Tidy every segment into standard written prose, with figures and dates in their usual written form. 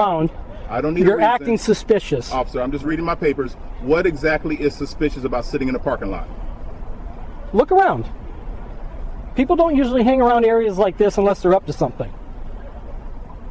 around. I don't need You're a reason. acting suspicious. Officer, I'm just reading my papers. What exactly is suspicious about sitting in a parking lot? Look around. People don't usually hang around areas like this unless they're up to something.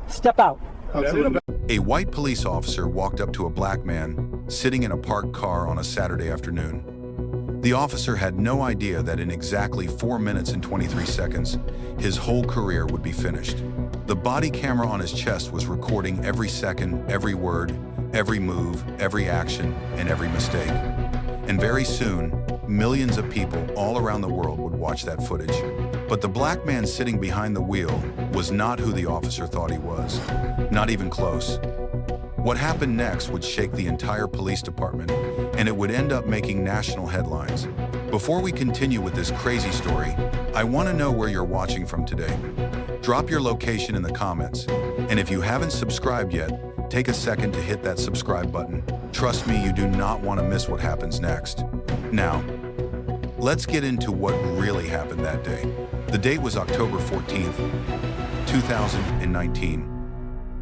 Step out. Absolutely. A white police officer walked up to a black man sitting in a parked car on a Saturday afternoon. The officer had no idea that in exactly 4 minutes and 23 seconds, his whole career would be finished. The body camera on his chest was recording every second, every word, every move, every action, and every mistake. And very soon, millions of people all around the world would watch that footage. But the black man sitting behind the wheel was not who the officer thought he was. Not even close. What happened next would shake the entire police department, and it would end up making national headlines. Before we continue with this crazy story, I want to know where you're watching from today. Drop your location in the comments, and if you haven't subscribed yet, take a second to hit that subscribe button. Trust me, you do not want to miss what happens next. Now, let's get into what really happened that day. The date was October 14th, 2019.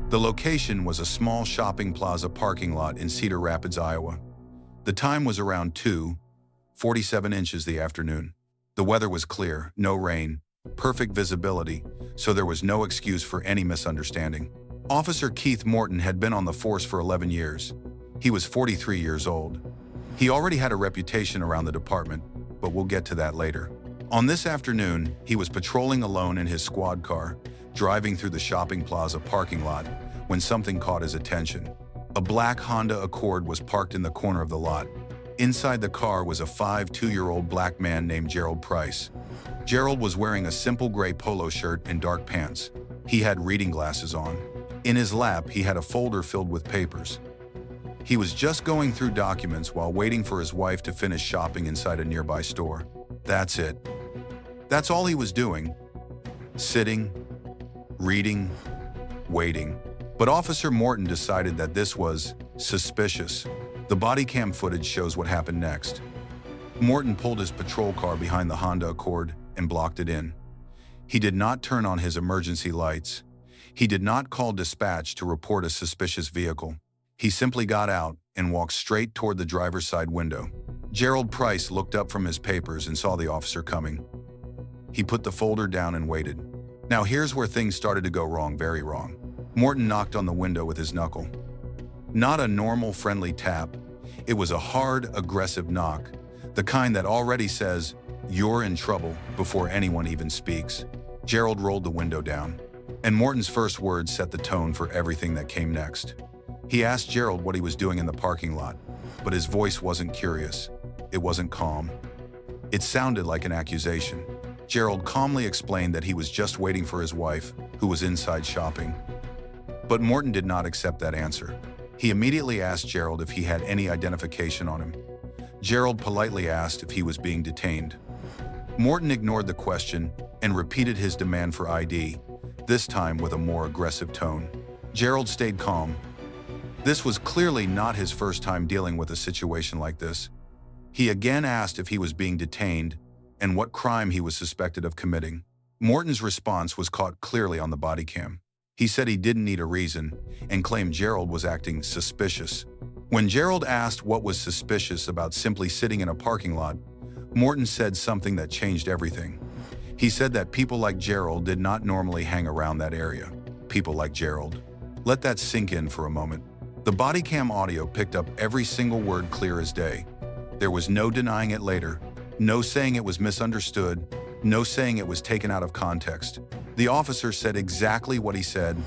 The location was a small shopping plaza parking lot in Cedar Rapids, Iowa. The time was around 2:47 inches the afternoon. The weather was clear, no rain, perfect visibility, so there was no excuse for any misunderstanding. Officer Keith Morton had been on the force for 11 years. He was 43 years old. He already had a reputation around the department, but we'll get to that later. On this afternoon, he was patrolling alone in his squad car, driving through the shopping plaza parking lot, when something caught his attention. A black Honda Accord was parked in the corner of the lot. Inside the car was a 52-year-old black man named Gerald Price. Gerald was wearing a simple gray polo shirt and dark pants. He had reading glasses on. In his lap, he had a folder filled with papers. He was just going through documents while waiting for his wife to finish shopping inside a nearby store. That's it. That's all he was doing. Sitting, reading, waiting. But Officer Morton decided that this was suspicious. The body cam footage shows what happened next. Morton pulled his patrol car behind the Honda Accord and blocked it in. He did not turn on his emergency lights. He did not call dispatch to report a suspicious vehicle. He simply got out and walked straight toward the driver's side window. Gerald Price looked up from his papers and saw the officer coming. He put the folder down and waited. Now here's where things started to go wrong, very wrong. Morton knocked on the window with his knuckle. Not a normal friendly tap. It was a hard, aggressive knock, the kind that already says, "You're in trouble," before anyone even speaks. Gerald rolled the window down, and Morton's first words set the tone for everything that came next. He asked Gerald what he was doing in the parking lot, but his voice wasn't curious. It wasn't calm. It sounded like an accusation. Gerald calmly explained that he was just waiting for his wife, who was inside shopping. But Morton did not accept that answer. He immediately asked Gerald if he had any identification on him. Gerald politely asked if he was being detained. Morton ignored the question and repeated his demand for ID, this time with a more aggressive tone. Gerald stayed calm. This was clearly not his first time dealing with a situation like this. He again asked if he was being detained and what crime he was suspected of committing. Morton's response was caught clearly on the body cam. He said he didn't need a reason and claimed Gerald was acting suspicious. When Gerald asked what was suspicious about simply sitting in a parking lot, Morton said something that changed everything. He said that people like Gerald did not normally hang around that area. People like Gerald. Let that sink in for a moment. The body cam audio picked up every single word clear as day. There was no denying it later, no saying it was misunderstood, no saying it was taken out of context. The officer said exactly what he said,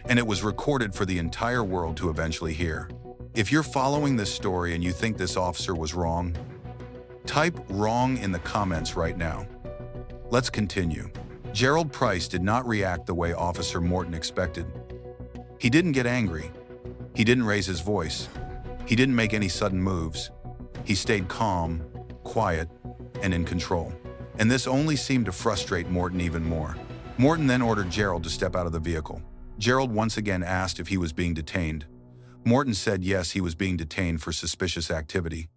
and it was recorded for the entire world to eventually hear. If you're following this story and you think this officer was wrong, type "wrong" in the comments right now. Let's continue. Gerald Price did not react the way Officer Morton expected. He didn't get angry. He didn't raise his voice. He didn't make any sudden moves. He stayed calm, quiet, and in control. And this only seemed to frustrate Morton even more. Morton then ordered Gerald to step out of the vehicle. Gerald once again asked if he was being detained. Morton said yes, he was being detained for suspicious activity.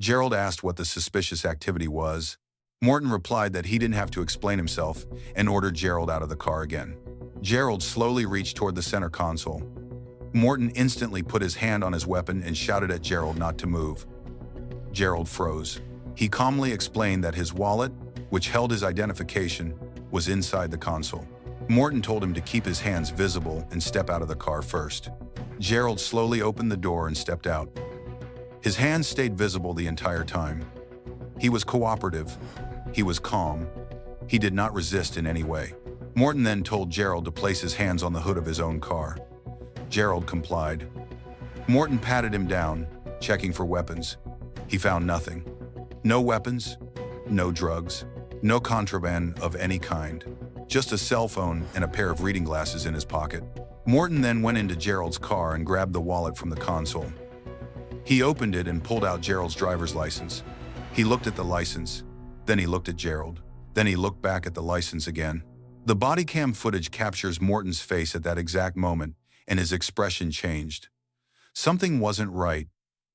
Gerald asked what the suspicious activity was. Morton replied that he didn't have to explain himself and ordered Gerald out of the car again. Gerald slowly reached toward the center console. Morton instantly put his hand on his weapon and shouted at Gerald not to move. Gerald froze. He calmly explained that his wallet, which held his identification, was inside the console. Morton told him to keep his hands visible and step out of the car first. Gerald slowly opened the door and stepped out. His hands stayed visible the entire time. He was cooperative. He was calm. He did not resist in any way. Morton then told Gerald to place his hands on the hood of his own car. Gerald complied. Morton patted him down, checking for weapons. He found nothing. No weapons, no drugs, no contraband of any kind. Just a cell phone and a pair of reading glasses in his pocket. Morton then went into Gerald's car and grabbed the wallet from the console. He opened it and pulled out Gerald's driver's license. He looked at the license, then he looked at Gerald. Then he looked back at the license again. The body cam footage captures Morton's face at that exact moment, and his expression changed. Something wasn't right,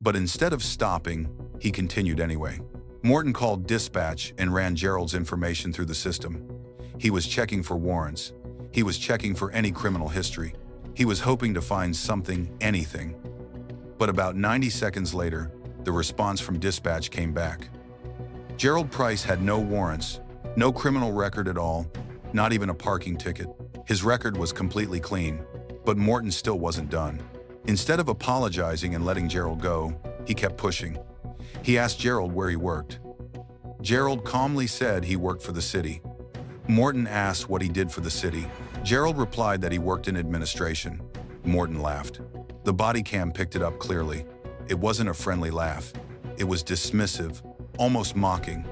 but instead of stopping, he continued anyway. Morton called dispatch and ran Gerald's information through the system. He was checking for warrants. He was checking for any criminal history. He was hoping to find something, anything. But about 90 seconds later, the response from dispatch came back. Gerald Price had no warrants, no criminal record at all, not even a parking ticket. His record was completely clean, but Morton still wasn't done. Instead of apologizing and letting Gerald go, he kept pushing. He asked Gerald where he worked. Gerald calmly said he worked for the city. Morton asked what he did for the city. Gerald replied that he worked in administration. Morton laughed. The body cam picked it up clearly. It wasn't a friendly laugh. It was dismissive, almost mocking.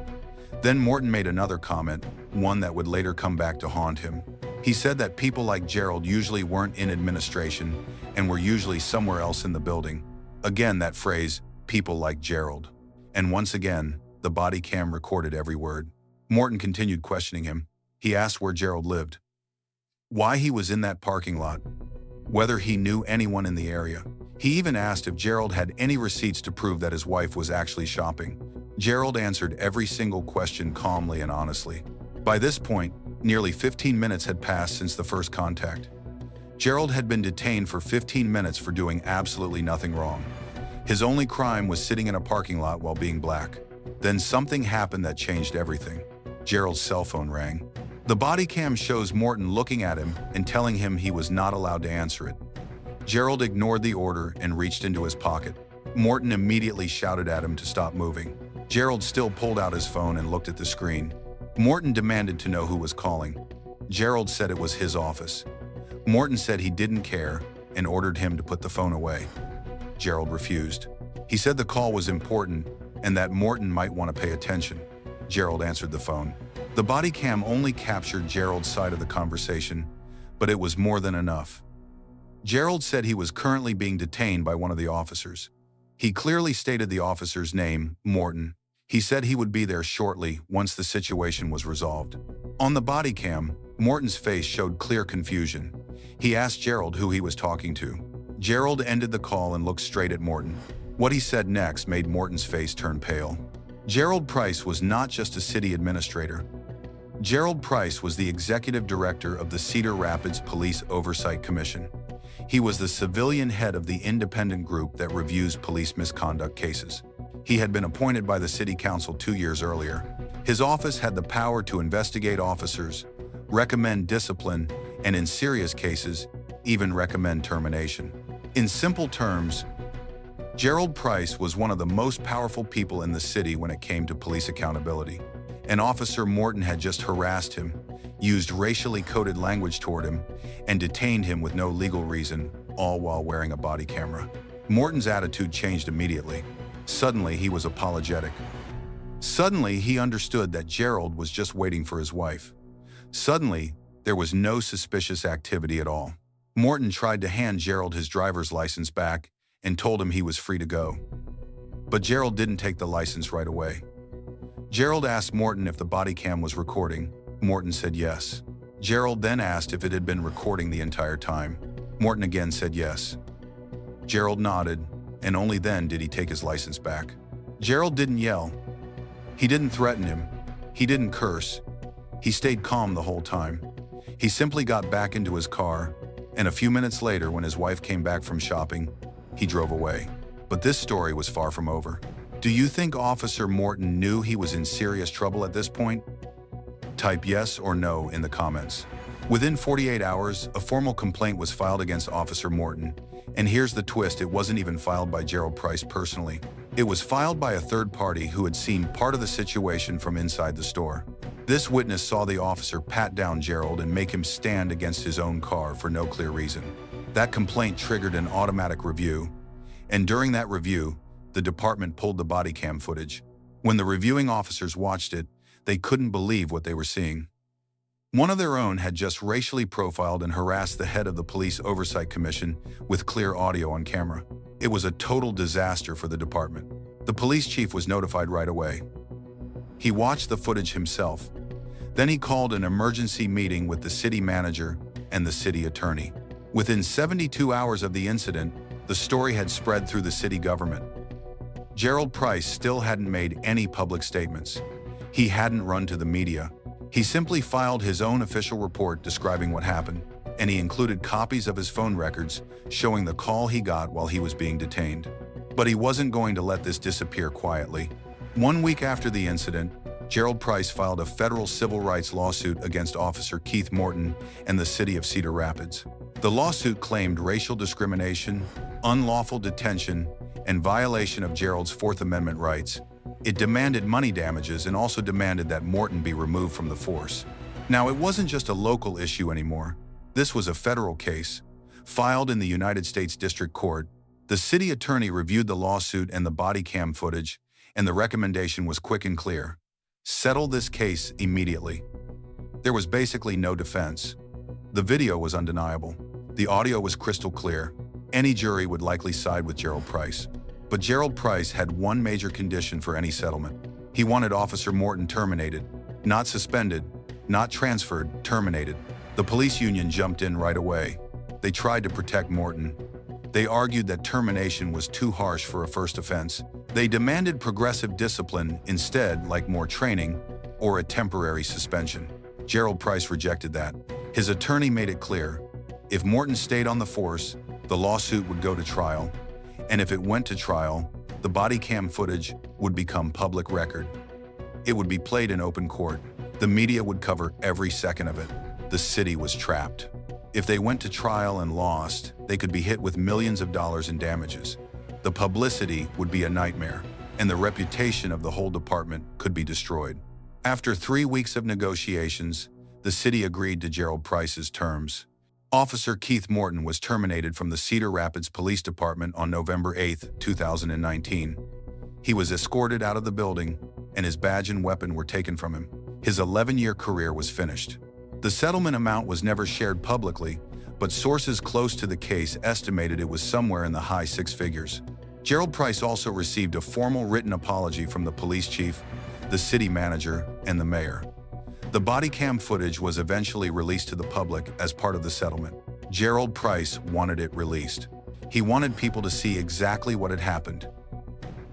Then Morton made another comment, one that would later come back to haunt him. He said that people like Gerald usually weren't in administration and were usually somewhere else in the building. Again, that phrase, people like Gerald. And once again, the body cam recorded every word. Morton continued questioning him. He asked where Gerald lived, why he was in that parking lot, whether he knew anyone in the area. He even asked if Gerald had any receipts to prove that his wife was actually shopping. Gerald answered every single question calmly and honestly. By this point, nearly 15 minutes had passed since the first contact. Gerald had been detained for 15 minutes for doing absolutely nothing wrong. His only crime was sitting in a parking lot while being black. Then something happened that changed everything. Gerald's cell phone rang. The body cam shows Morton looking at him and telling him he was not allowed to answer it. Gerald ignored the order and reached into his pocket. Morton immediately shouted at him to stop moving. Gerald still pulled out his phone and looked at the screen. Morton demanded to know who was calling. Gerald said it was his office. Morton said he didn't care and ordered him to put the phone away. Gerald refused. He said the call was important and that Morton might want to pay attention. Gerald answered the phone. The body cam only captured Gerald's side of the conversation, but it was more than enough. Gerald said he was currently being detained by one of the officers. He clearly stated the officer's name, Morton. He said he would be there shortly once the situation was resolved. On the body cam, Morton's face showed clear confusion. He asked Gerald who he was talking to. Gerald ended the call and looked straight at Morton. What he said next made Morton's face turn pale. Gerald Price was not just a city administrator. Gerald Price was the executive director of the Cedar Rapids Police Oversight Commission. He was the civilian head of the independent group that reviews police misconduct cases. He had been appointed by the city council 2 years earlier. His office had the power to investigate officers, recommend discipline, and in serious cases, even recommend termination. In simple terms, Gerald Price was one of the most powerful people in the city when it came to police accountability. And Officer Morton had just harassed him, used racially coded language toward him, and detained him with no legal reason, all while wearing a body camera. Morton's attitude changed immediately. Suddenly, he was apologetic. Suddenly, he understood that Gerald was just waiting for his wife. Suddenly, there was no suspicious activity at all. Morton tried to hand Gerald his driver's license back and told him he was free to go. But Gerald didn't take the license right away. Gerald asked Morton if the body cam was recording. Morton said yes. Gerald then asked if it had been recording the entire time. Morton again said yes. Gerald nodded, and only then did he take his license back. Gerald didn't yell. He didn't threaten him. He didn't curse. He stayed calm the whole time. He simply got back into his car, and a few minutes later, when his wife came back from shopping, he drove away. But this story was far from over. Do you think Officer Morton knew he was in serious trouble at this point? Type yes or no in the comments. Within 48 hours, a formal complaint was filed against Officer Morton. And here's the twist, it wasn't even filed by Gerald Price personally. It was filed by a third party who had seen part of the situation from inside the store. This witness saw the officer pat down Gerald and make him stand against his own car for no clear reason. That complaint triggered an automatic review, and during that review, the department pulled the body cam footage. When the reviewing officers watched it, they couldn't believe what they were seeing. One of their own had just racially profiled and harassed the head of the Police Oversight Commission with clear audio on camera. It was a total disaster for the department. The police chief was notified right away. He watched the footage himself. Then he called an emergency meeting with the city manager and the city attorney. Within 72 hours of the incident, the story had spread through the city government. Gerald Price still hadn't made any public statements. He hadn't run to the media. He simply filed his own official report describing what happened, and he included copies of his phone records showing the call he got while he was being detained. But he wasn't going to let this disappear quietly. 1 week after the incident, Gerald Price filed a federal civil rights lawsuit against Officer Keith Morton and the city of Cedar Rapids. The lawsuit claimed racial discrimination, unlawful detention, and violation of Gerald's Fourth Amendment rights. It demanded money damages and also demanded that Morton be removed from the force. Now, it wasn't just a local issue anymore. This was a federal case, filed in the United States District Court. The city attorney reviewed the lawsuit and the body cam footage, and the recommendation was quick and clear. Settle this case immediately. There was basically no defense. The video was undeniable. The audio was crystal clear. Any jury would likely side with Gerald Price. But Gerald Price had one major condition for any settlement. He wanted Officer Morton terminated, not suspended, not transferred, terminated. The police union jumped in right away. They tried to protect Morton. They argued that termination was too harsh for a first offense. They demanded progressive discipline instead, like more training or a temporary suspension. Gerald Price rejected that. His attorney made it clear, if Morton stayed on the force, the lawsuit would go to trial. And if it went to trial, the body cam footage would become public record. It would be played in open court. The media would cover every second of it. The city was trapped. If they went to trial and lost, they could be hit with millions of dollars in damages. The publicity would be a nightmare, and the reputation of the whole department could be destroyed. After 3 weeks of negotiations, the city agreed to Gerald Price's terms. Officer Keith Morton was terminated from the Cedar Rapids Police Department on November 8, 2019. He was escorted out of the building, and his badge and weapon were taken from him. His 11-year career was finished. The settlement amount was never shared publicly, but sources close to the case estimated it was somewhere in the high six figures. Gerald Price also received a formal written apology from the police chief, the city manager, and the mayor. The body cam footage was eventually released to the public as part of the settlement. Gerald Price wanted it released. He wanted people to see exactly what had happened.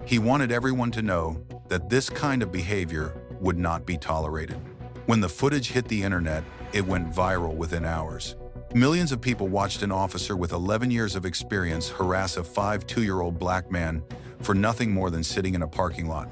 He wanted everyone to know that this kind of behavior would not be tolerated. When the footage hit the internet, it went viral within hours. Millions of people watched an officer with 11 years of experience harass a 52-year-old black man for nothing more than sitting in a parking lot.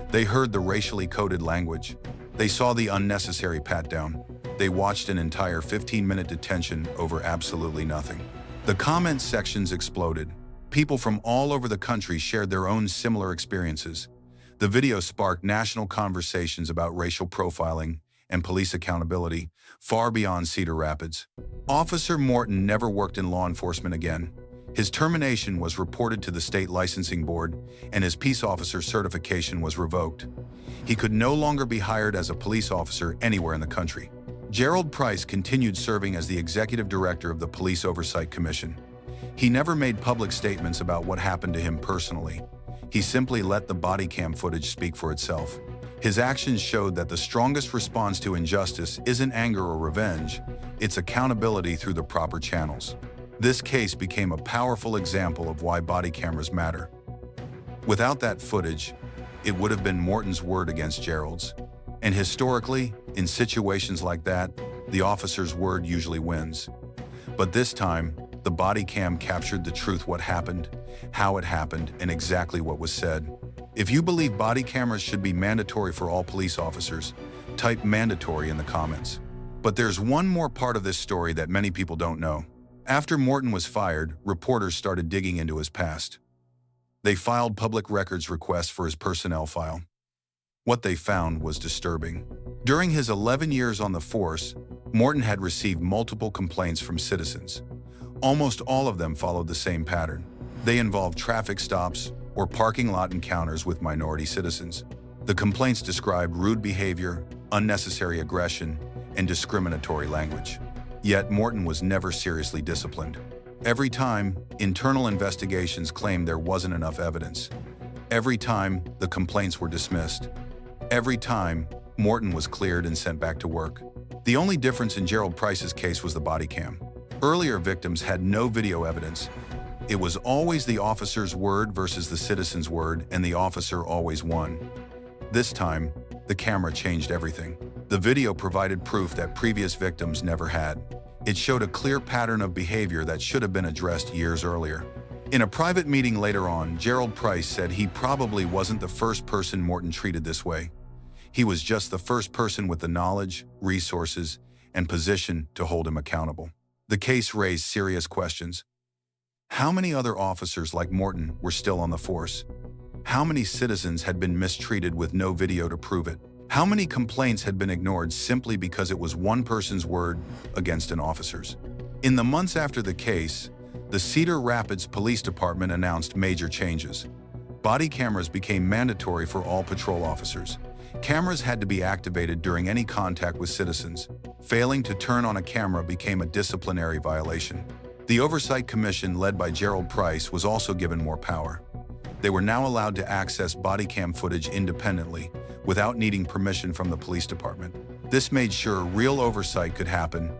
They heard the racially coded language. They saw the unnecessary pat-down. They watched an entire 15-minute detention over absolutely nothing. The comment sections exploded. People from all over the country shared their own similar experiences. The video sparked national conversations about racial profiling and police accountability far beyond Cedar Rapids. Officer Morton never worked in law enforcement again. His termination was reported to the state licensing board, and his peace officer certification was revoked. He could no longer be hired as a police officer anywhere in the country. Gerald Price continued serving as the executive director of the Police Oversight Commission. He never made public statements about what happened to him personally. He simply let the body cam footage speak for itself. His actions showed that the strongest response to injustice isn't anger or revenge, it's accountability through the proper channels. This case became a powerful example of why body cameras matter. Without that footage, it would have been Morton's word against Gerald's. And historically, in situations like that, the officer's word usually wins. But this time, the body cam captured the truth: what happened, how it happened, and exactly what was said. If you believe body cameras should be mandatory for all police officers, type mandatory in the comments. But there's one more part of this story that many people don't know. After Morton was fired, reporters started digging into his past. They filed public records requests for his personnel file. What they found was disturbing. During his 11 years on the force, Morton had received multiple complaints from citizens. Almost all of them followed the same pattern. They involved traffic stops or parking lot encounters with minority citizens. The complaints described rude behavior, unnecessary aggression, and discriminatory language. Yet Morton was never seriously disciplined. Every time, internal investigations claimed there wasn't enough evidence. Every time, the complaints were dismissed. Every time, Morton was cleared and sent back to work. The only difference in Gerald Price's case was the body cam. Earlier victims had no video evidence. It was always the officer's word versus the citizen's word, and the officer always won. This time, the camera changed everything. The video provided proof that previous victims never had. It showed a clear pattern of behavior that should have been addressed years earlier. In a private meeting later on, Gerald Price said he probably wasn't the first person Morton treated this way. He was just the first person with the knowledge, resources, and position to hold him accountable. The case raised serious questions. How many other officers like Morton were still on the force? How many citizens had been mistreated with no video to prove it? How many complaints had been ignored simply because it was one person's word against an officer's? In the months after the case, the Cedar Rapids Police Department announced major changes. Body cameras became mandatory for all patrol officers. Cameras had to be activated during any contact with citizens. Failing to turn on a camera became a disciplinary violation. The Oversight Commission, led by Gerald Price, was also given more power. They were now allowed to access body cam footage independently, without needing permission from the police department. This made sure real oversight could happen,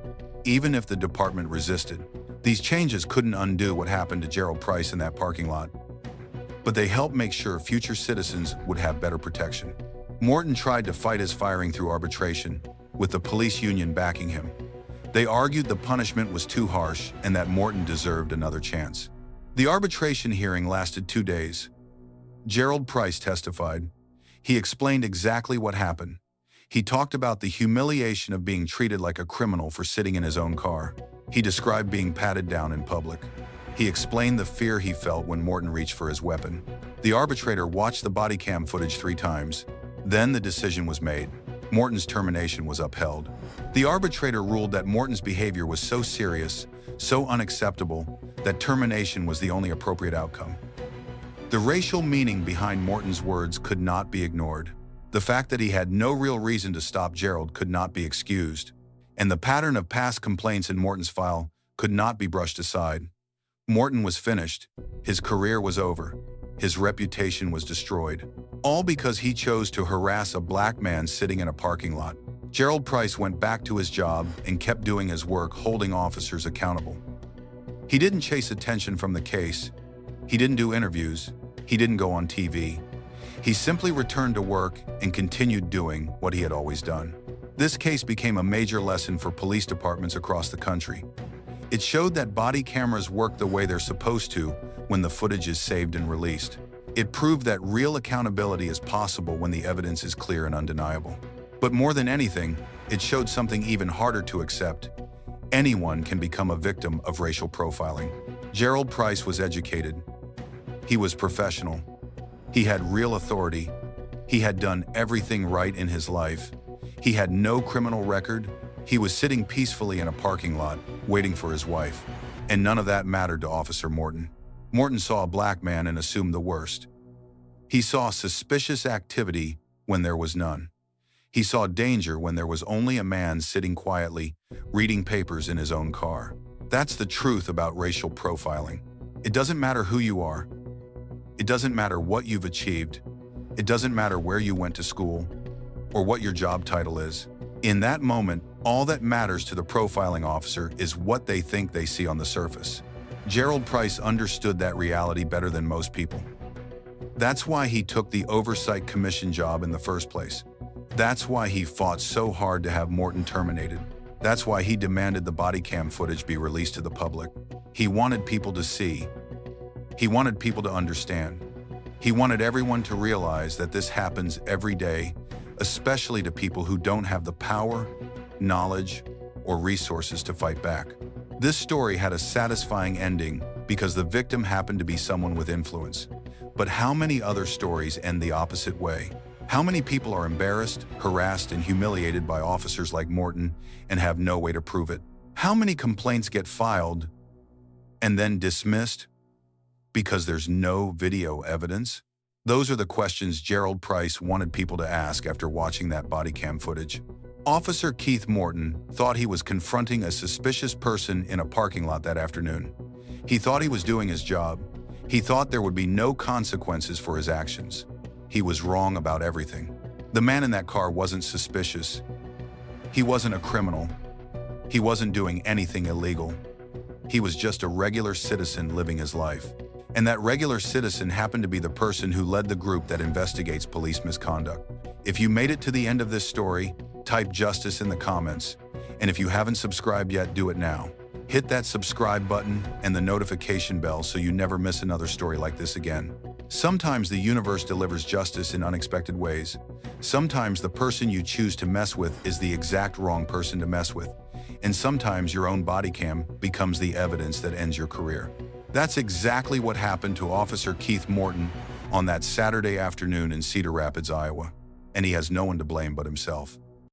even if the department resisted. These changes couldn't undo what happened to Gerald Price in that parking lot, but they helped make sure future citizens would have better protection. Morton tried to fight his firing through arbitration, with the police union backing him. They argued the punishment was too harsh and that Morton deserved another chance. The arbitration hearing lasted 2 days. Gerald Price testified. He explained exactly what happened. He talked about the humiliation of being treated like a criminal for sitting in his own car. He described being patted down in public. He explained the fear he felt when Morton reached for his weapon. The arbitrator watched the body cam footage 3 times. Then the decision was made. Morton's termination was upheld. The arbitrator ruled that Morton's behavior was so serious, so unacceptable, that termination was the only appropriate outcome. The racial meaning behind Morton's words could not be ignored. The fact that he had no real reason to stop Gerald could not be excused. And the pattern of past complaints in Morton's file could not be brushed aside. Morton was finished. His career was over. His reputation was destroyed. All because he chose to harass a black man sitting in a parking lot. Gerald Price went back to his job and kept doing his work, holding officers accountable. He didn't chase attention from the case. He didn't do interviews. He didn't go on TV. He simply returned to work and continued doing what he had always done. This case became a major lesson for police departments across the country. It showed that body cameras work the way they're supposed to when the footage is saved and released. It proved that real accountability is possible when the evidence is clear and undeniable. But more than anything, it showed something even harder to accept. Anyone can become a victim of racial profiling. Gerald Price was educated. He was professional. He had real authority. He had done everything right in his life. He had no criminal record. He was sitting peacefully in a parking lot, waiting for his wife. And none of that mattered to Officer Morton. Morton saw a black man and assumed the worst. He saw suspicious activity when there was none. He saw danger when there was only a man sitting quietly, reading papers in his own car. That's the truth about racial profiling. It doesn't matter who you are. It doesn't matter what you've achieved. It doesn't matter where you went to school or what your job title is. In that moment, all that matters to the profiling officer is what they think they see on the surface. Gerald Price understood that reality better than most people. That's why he took the Oversight Commission job in the first place. That's why he fought so hard to have Morton terminated. That's why he demanded the body cam footage be released to the public. He wanted people to see. He wanted people to understand. He wanted everyone to realize that this happens every day, especially to people who don't have the power, knowledge, or resources to fight back. This story had a satisfying ending because the victim happened to be someone with influence. But how many other stories end the opposite way? How many people are embarrassed, harassed, and humiliated by officers like Morton and have no way to prove it? How many complaints get filed and then dismissed because there's no video evidence? Those are the questions Gerald Price wanted people to ask after watching that body cam footage. Officer Keith Morton thought he was confronting a suspicious person in a parking lot that afternoon. He thought he was doing his job. He thought there would be no consequences for his actions. He was wrong about everything. The man in that car wasn't suspicious. He wasn't a criminal. He wasn't doing anything illegal. He was just a regular citizen living his life. And that regular citizen happened to be the person who led the group that investigates police misconduct. If you made it to the end of this story, type justice in the comments. And if you haven't subscribed yet, do it now. Hit that subscribe button and the notification bell so you never miss another story like this again. Sometimes the universe delivers justice in unexpected ways. Sometimes the person you choose to mess with is the exact wrong person to mess with. And sometimes your own body cam becomes the evidence that ends your career. That's exactly what happened to Officer Keith Morton on that Saturday afternoon in Cedar Rapids, Iowa. And he has no one to blame but himself.